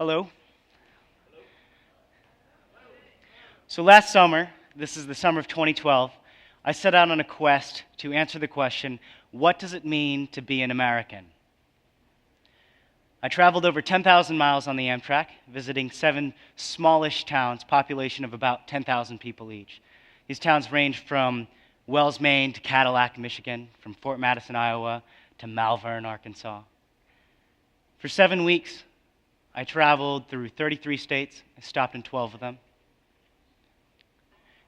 Hello. So last summer, this is the summer of 2012, I set out on a quest to answer the question, what does it mean to be an American? I traveled over 10,000 miles on the Amtrak, visiting 7 smallish towns, population of about 10,000 people each. These towns range from Wells, Maine to Cadillac, Michigan, from Fort Madison, Iowa to Malvern, Arkansas. For 7 weeks, I traveled through 33 states. I stopped in 12 of them.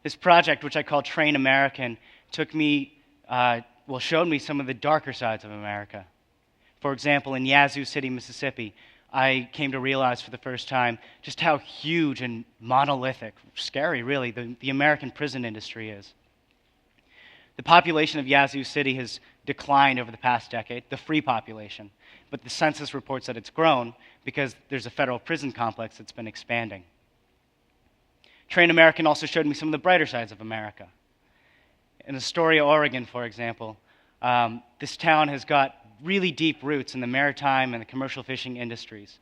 This project, which I call Train American, showed me some of the darker sides of America. For example, in Yazoo City, Mississippi, I came to realize for the first time just how huge and monolithic, scary really, the American prison industry is. The population of Yazoo City has declined over the past decade, the free population, but the census reports that it's grown because there's a federal prison complex that's been expanding. Train American also showed me some of the brighter sides of America. In Astoria, Oregon, for example, this town has got really deep roots in the maritime and the commercial fishing industries.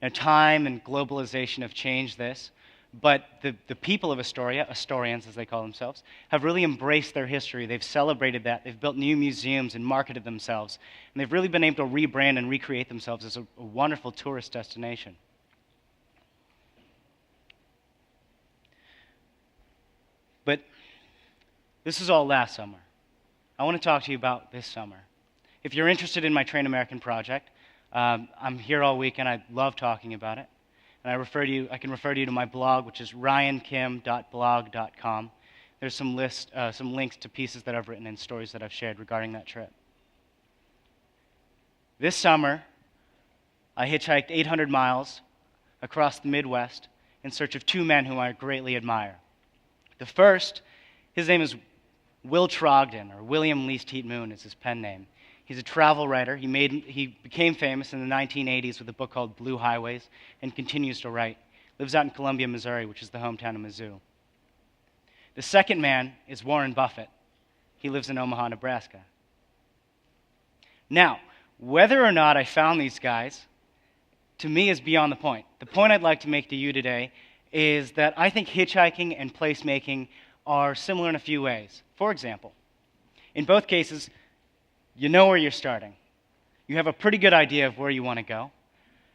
Now, time and globalization have changed this, but the people of Astoria, Astorians as they call themselves, have really embraced their history. They've celebrated that. They've built new museums and marketed themselves. And they've really been able to rebrand and recreate themselves as a wonderful tourist destination. But this is all last summer. I want to talk to you about this summer. If you're interested in my Train American project, I'm here all week and I love talking about it. And I can refer you to my blog, which is ryankim.blog.com. There's some links to pieces that I've written and stories that I've shared regarding that trip. This summer, I hitchhiked 800 miles across the Midwest in search of 2 men whom I greatly admire. The first, his name is Will Trogdon, or William Least Heat Moon is his pen name. He's a travel writer. He became famous in the 1980s with a book called Blue Highways and continues to write. Lives out in Columbia, Missouri, which is the hometown of Mizzou. The second man is Warren Buffett. He lives in Omaha, Nebraska. Now, whether or not I found these guys, to me, is beyond the point. The point I'd like to make to you today is that I think hitchhiking and placemaking are similar in a few ways. For example, in both cases, you know where you're starting. You have a pretty good idea of where you want to go.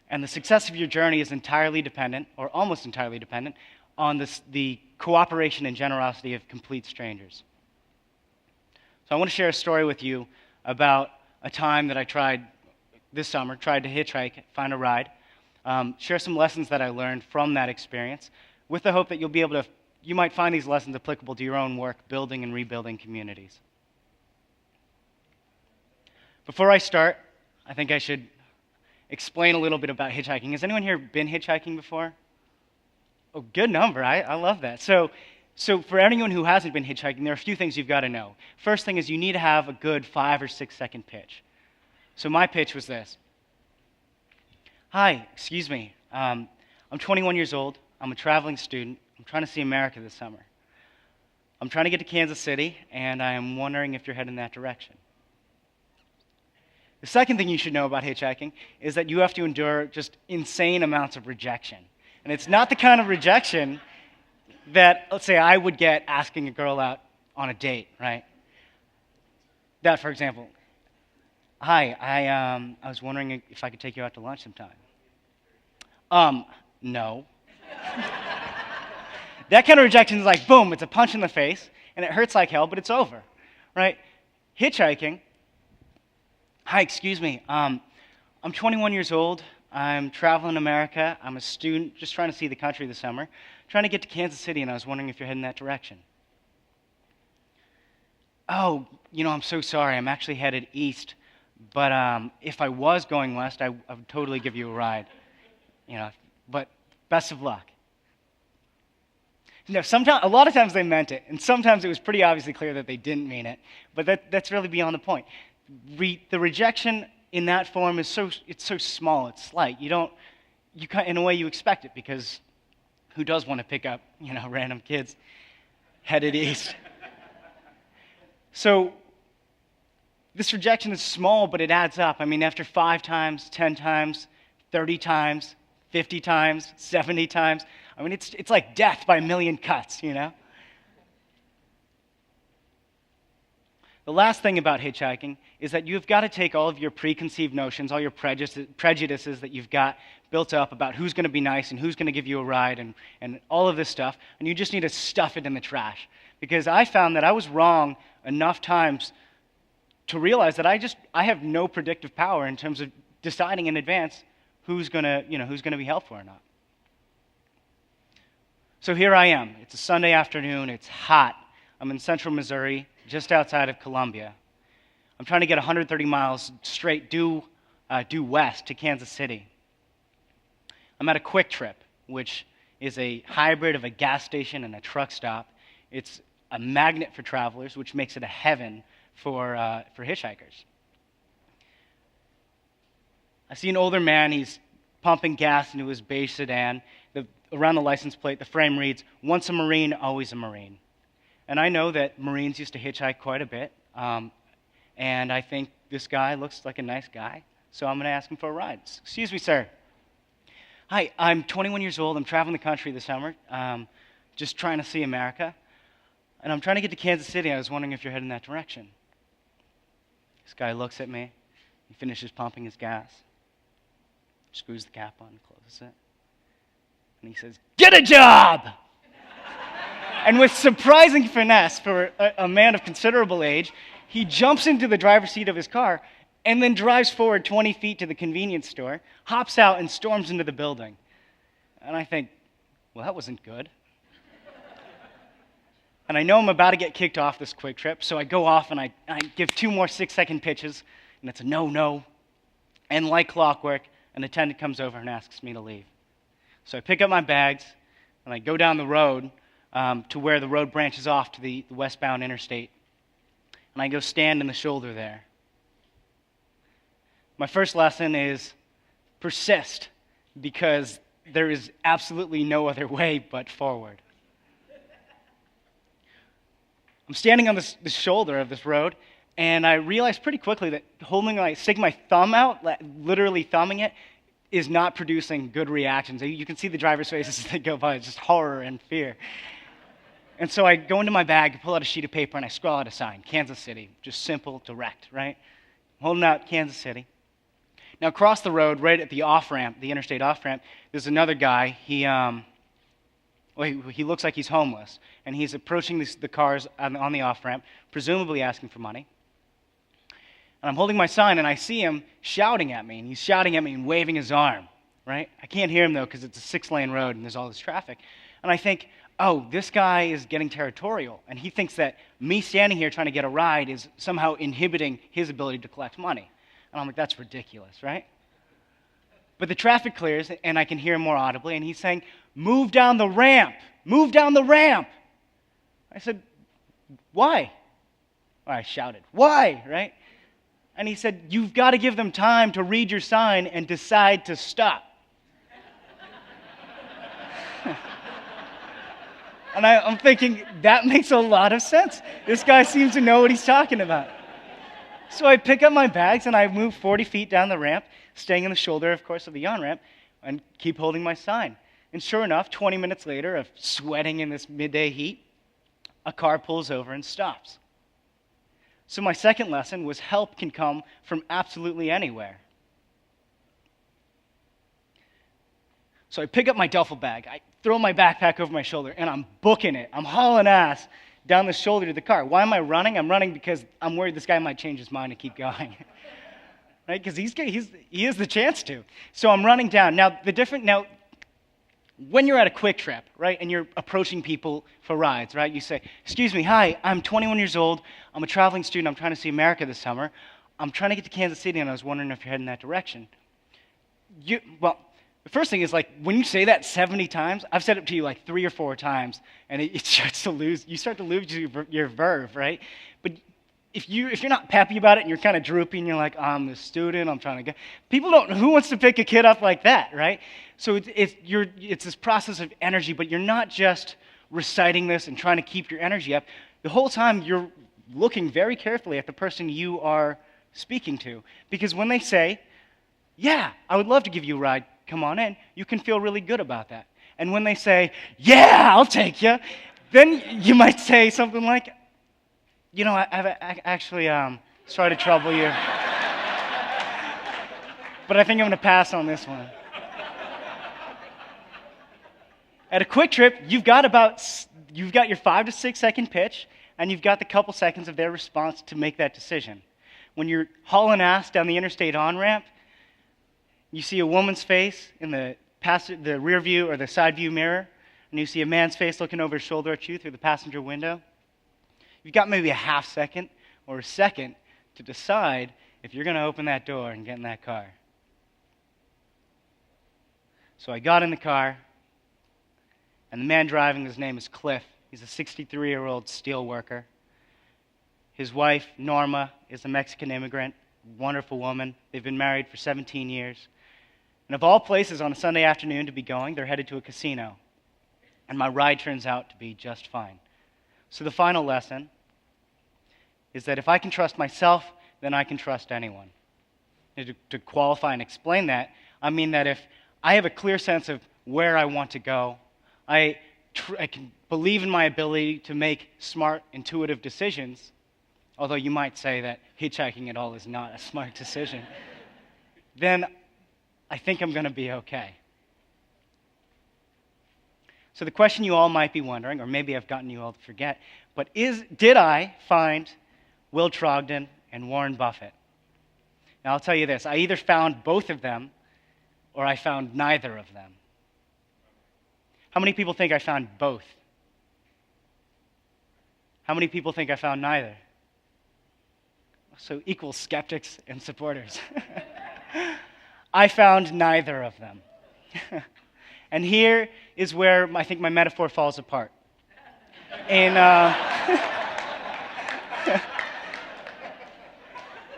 And the success of your journey is entirely dependent, or almost entirely dependent, on the cooperation and generosity of complete strangers. So I want to share a story with you about a time that I tried this summer, tried to hitchhike, find a ride, share some lessons that I learned from that experience, with the hope that you might find these lessons applicable to your own work, building and rebuilding communities. Before I start, I think I should explain a little bit about hitchhiking. Has anyone here been hitchhiking before? Oh, good number. I love that. So for anyone who hasn't been hitchhiking, there are a few things you've got to know. First thing is you need to have a good 5 or 6 second pitch. So my pitch was this. Hi, excuse me. I'm 21 years old. I'm a traveling student. I'm trying to see America this summer. I'm trying to get to Kansas City, and I am wondering if you're heading that direction. The second thing you should know about hitchhiking is that you have to endure just insane amounts of rejection. And it's not the kind of rejection that, let's say, I would get asking a girl out on a date, right? That, for example, hi, I was wondering if I could take you out to lunch sometime. No. That kind of rejection is like, boom, it's a punch in the face, and it hurts like hell, but it's over, right? Hitchhiking, hi, excuse me, I'm 21 years old, I'm traveling America, I'm a student, just trying to see the country this summer, trying to get to Kansas City, and I was wondering if you're heading that direction. Oh, I'm so sorry, I'm actually headed east, but if I was going west, I would totally give you a ride, but best of luck. A lot of times they meant it, and sometimes it was pretty obviously clear that they didn't mean it, but that's really beyond the point. The rejection in that form is so small, it's slight. In a way you expect it, because who does want to pick up, random kids headed east? So this rejection is small, but it adds up. I mean, after 5 times, 10 times, 30 times, 50 times, 70 times. I mean, it's like death by a million cuts, you know? The last thing about hitchhiking is that you've got to take all of your preconceived notions, all your prejudices that you've got built up about who's going to be nice and who's going to give you a ride and all of this stuff, and you just need to stuff it in the trash. Because I found that I was wrong enough times to realize that I have no predictive power in terms of deciding in advance who's going to be helpful or not. So here I am. It's a Sunday afternoon. It's hot. I'm in central Missouri, just outside of Columbia. I'm trying to get 130 miles straight due west to Kansas City. I'm at a Quick Trip, which is a hybrid of a gas station and a truck stop. It's a magnet for travelers, which makes it a heaven for hitchhikers. I see an older man. He's pumping gas into his beige sedan. Around the license plate, the frame reads, "Once a Marine, always a Marine." And I know that Marines used to hitchhike quite a bit, and I think this guy looks like a nice guy, so I'm going to ask him for a ride. Excuse me, sir. Hi, I'm 21 years old. I'm traveling the country this summer, just trying to see America, and I'm trying to get to Kansas City. I was wondering if you're heading that direction. This guy looks at me. He finishes pumping his gas, screws the cap on, closes it, and he says, "Get a job!" And with surprising finesse for a man of considerable age, he jumps into the driver's seat of his car and then drives forward 20 feet to the convenience store, hops out, and storms into the building. And I think, well, that wasn't good. And I know I'm about to get kicked off this Quick Trip, so I go off and I give 2 more 6-second pitches, and it's a no. And like clockwork, an attendant comes over and asks me to leave. So I pick up my bags, and I go down the road to where the road branches off to the westbound interstate. And I go stand in the shoulder there. My first lesson is persist, because there is absolutely no other way but forward. I'm standing on the shoulder of this road, and I realize pretty quickly that sticking my thumb out, literally thumbing it, is not producing good reactions. You can see the driver's faces as they go by. It's just horror and fear. And so I go into my bag, pull out a sheet of paper, and I scrawl out a sign, Kansas City. Just simple, direct, right? I'm holding out Kansas City. Now, across the road, right at the off-ramp, the interstate off-ramp, there's another guy. He looks like he's homeless, and he's approaching the cars on the off-ramp, presumably asking for money. And I'm holding my sign, and I see him shouting at me, and he's shouting at me and waving his arm, right? I can't hear him, though, because it's a 6-lane road, and there's all this traffic. And I think, oh, this guy is getting territorial, and he thinks that me standing here trying to get a ride is somehow inhibiting his ability to collect money. And I'm like, that's ridiculous, right? But the traffic clears, and I can hear him more audibly, and he's saying, "Move down the ramp! Move down the ramp!" I said, "Why?" Or I shouted, "Why?" Right? And he said, "You've got to give them time to read your sign and decide to stop." And I'm thinking, that makes a lot of sense. This guy seems to know what he's talking about. So I pick up my bags and I move 40 feet down the ramp, staying on the shoulder, of course, of the on-ramp, and keep holding my sign. And sure enough, 20 minutes later of sweating in this midday heat, a car pulls over and stops. So my second lesson was help can come from absolutely anywhere. So I pick up my duffel bag, I throw my backpack over my shoulder, and I'm booking it. I'm hauling ass down the shoulder to the car. Why am I running? I'm running because I'm worried this guy might change his mind and keep going. Right? Because he has the chance to. So I'm running down. Now, when you're at a Quick Trip, right, and you're approaching people for rides, right, you say, "Excuse me, hi, I'm 21 years old. I'm a traveling student. I'm trying to see America this summer. I'm trying to get to Kansas City, and I was wondering if you're heading that direction." The first thing is, like, when you say that 70 times, I've said it to you like 3 or 4 times, and you start to lose your verve, right? But if you're not peppy about it and you're kind of droopy and you're like, "I'm the student, I'm trying to get," who wants to pick a kid up like that, right? So it's this process of energy, but you're not just reciting this and trying to keep your energy up. The whole time you're looking very carefully at the person you are speaking to, because when they say, "Yeah, I would love to give you a ride," come on in, you can feel really good about that. And when they say, yeah, I'll take you, then you might say something like, I've actually sorry to trouble you, but I think I'm going to pass on this one. At a quick trip, you've got your 5 to 6 second pitch, and you've got the couple seconds of their response to make that decision. When you're hauling ass down the interstate on-ramp, you see a woman's face in the rear view or the side view mirror, and you see a man's face looking over his shoulder at you through the passenger window. You've got maybe a half second or a second to decide if you're going to open that door and get in that car. So I got in the car, and the man driving, his name is Cliff. He's a 63-year-old steel worker. His wife, Norma, is a Mexican immigrant, wonderful woman. They've been married for 17 years. And of all places on a Sunday afternoon to be going, they're headed to a casino. And my ride turns out to be just fine. So the final lesson is that if I can trust myself, then I can trust anyone. And to qualify and explain that, I mean that if I have a clear sense of where I want to go, I can believe in my ability to make smart, intuitive decisions, although you might say that hitchhiking at all is not a smart decision, then I think I'm going to be okay. So the question you all might be wondering, or maybe I've gotten you all to forget, but did I find Will Trogdon and Warren Buffett? Now I'll tell you this, I either found both of them or I found neither of them. How many people think I found both? How many people think I found neither? So equal skeptics and supporters. I found neither of them. And here is where I think my metaphor falls apart. In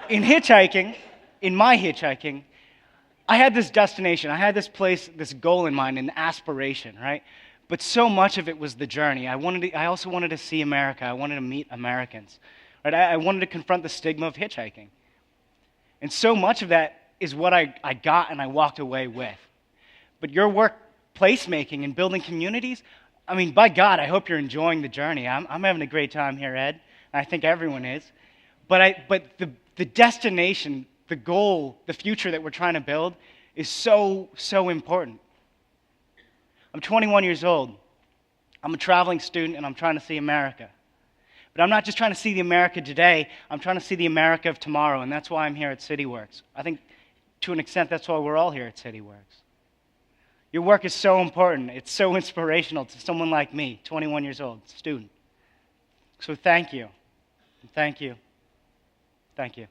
hitchhiking, in my hitchhiking, I had this destination, I had this place, this goal in mind, an aspiration, right? But so much of it was the journey. I also wanted to see America. I wanted to meet Americans. Right? I wanted to confront the stigma of hitchhiking. And so much of that is what I got and I walked away with. But your work, placemaking and building communities, I mean, by God, I hope you're enjoying the journey. I'm having a great time here, Ed. And I think everyone is. But the destination, the goal, the future that we're trying to build is so, so important. I'm 21 years old. I'm a traveling student, and I'm trying to see America. But I'm not just trying to see the America today. I'm trying to see the America of tomorrow, and that's why I'm here at CityWorks. I think, to an extent, that's why we're all here at CityWorks. Your work is so important. It's so inspirational to someone like me, 21 years old, student. So thank you. Thank you. Thank you.